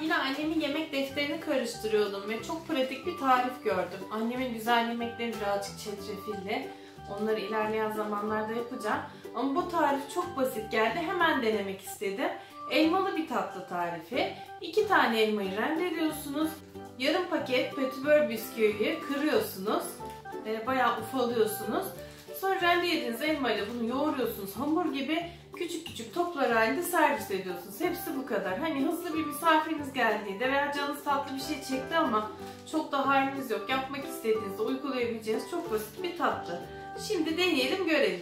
yine annemin yemek defterini karıştırıyordum ve çok pratik bir tarif gördüm. Annemin güzel yemekleri birazcık çetrefilli. Onları ilerleyen zamanlarda yapacağım. Ama bu tarif çok basit geldi. Hemen denemek istedim. Elmalı bir tatlı tarifi. 2 tane elmayı rendeliyorsunuz. Yarım paket petibör bisküviyi kırıyorsunuz. Bayağı ufalıyorsunuz. Sonra rendelediğiniz elmayla bunu yoğuruyorsunuz. Hamur gibi küçük küçük toplar halinde servis ediyorsunuz. Hepsi bu kadar. Hani hızlı bir misafiriniz geldiğinde veya canınız tatlı bir şey çekti ama çok da haliniz yok. Yapmak istediğinizde uygulayabileceğiniz çok basit bir tatlı. Şimdi deneyelim, görelim.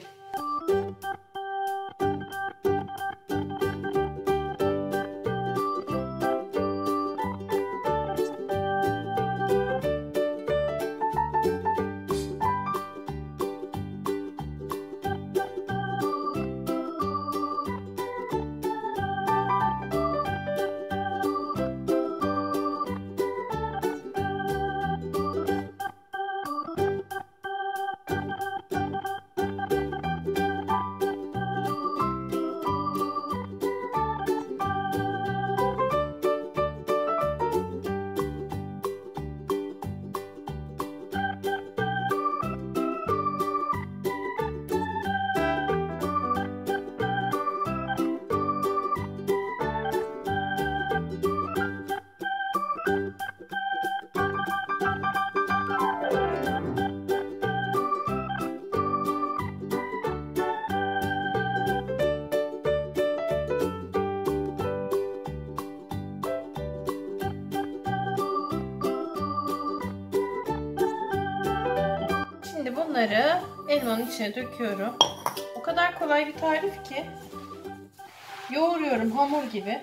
Şimdi bunları elmanın içine döküyorum. O kadar kolay bir tarif ki. Yoğuruyorum hamur gibi.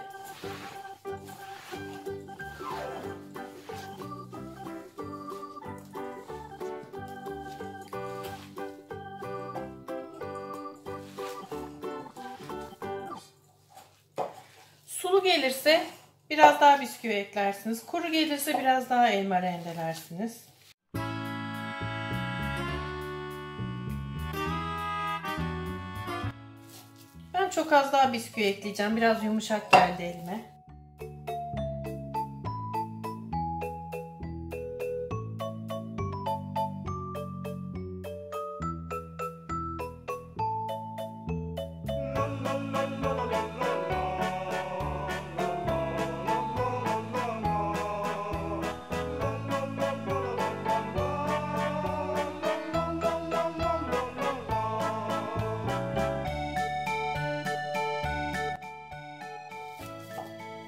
Sulu gelirse biraz daha bisküvi eklersiniz. Kuru gelirse biraz daha elma rendelersiniz. Ben çok az daha bisküvi ekleyeceğim. Biraz yumuşak geldi elime.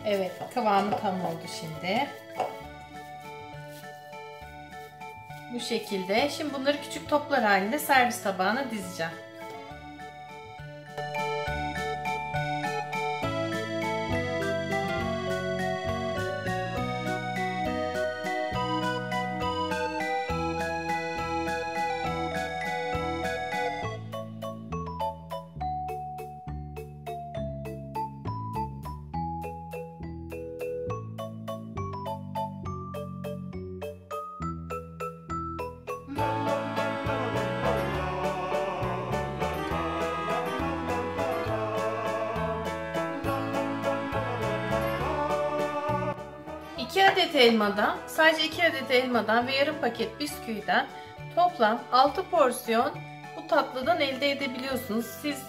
Evet, kıvamı tam oldu şimdi. Bu şekilde. Şimdi bunları küçük toplar halinde servis tabağına dizeceğim. Sadece 2 adet elmadan ve yarım paket bisküviden toplam 6 porsiyon bu tatlıdan elde edebiliyorsunuz. Siz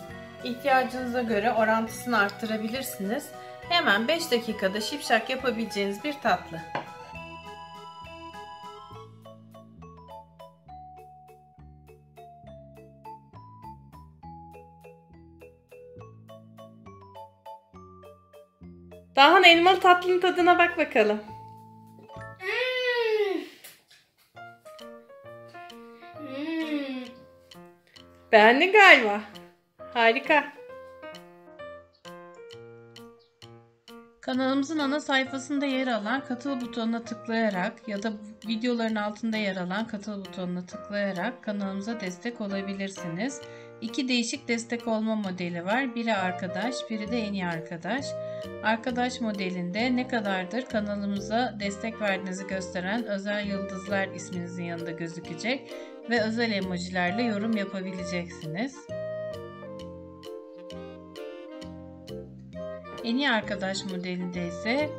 ihtiyacınıza göre orantısını arttırabilirsiniz. Hemen 5 dakikada şipşak yapabileceğiniz bir tatlı. Dahan, elmalı tatlının tadına bak bakalım. Beğendin galiba. Harika. Kanalımızın ana sayfasında yer alan katıl butonuna tıklayarak ya da videoların altında yer alan katıl butonuna tıklayarak kanalımıza destek olabilirsiniz. 2 değişik destek olma modeli var. Biri arkadaş, biri de en iyi arkadaş. Arkadaş modelinde ne kadardır kanalımıza destek verdiğinizi gösteren özel yıldızlar isminizin yanında gözükecek ve özel emojilerle yorum yapabileceksiniz. En iyi arkadaş modelinde ise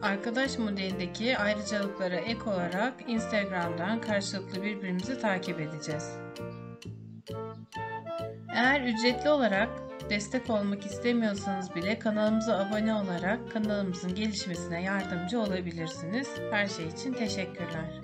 Arkadaş modelindeki ayrıcalıklara ek olarak Instagram'dan karşılıklı birbirimizi takip edeceğiz. Eğer ücretli olarak destek olmak istemiyorsanız bile kanalımıza abone olarak kanalımızın gelişmesine yardımcı olabilirsiniz. Her şey için teşekkürler.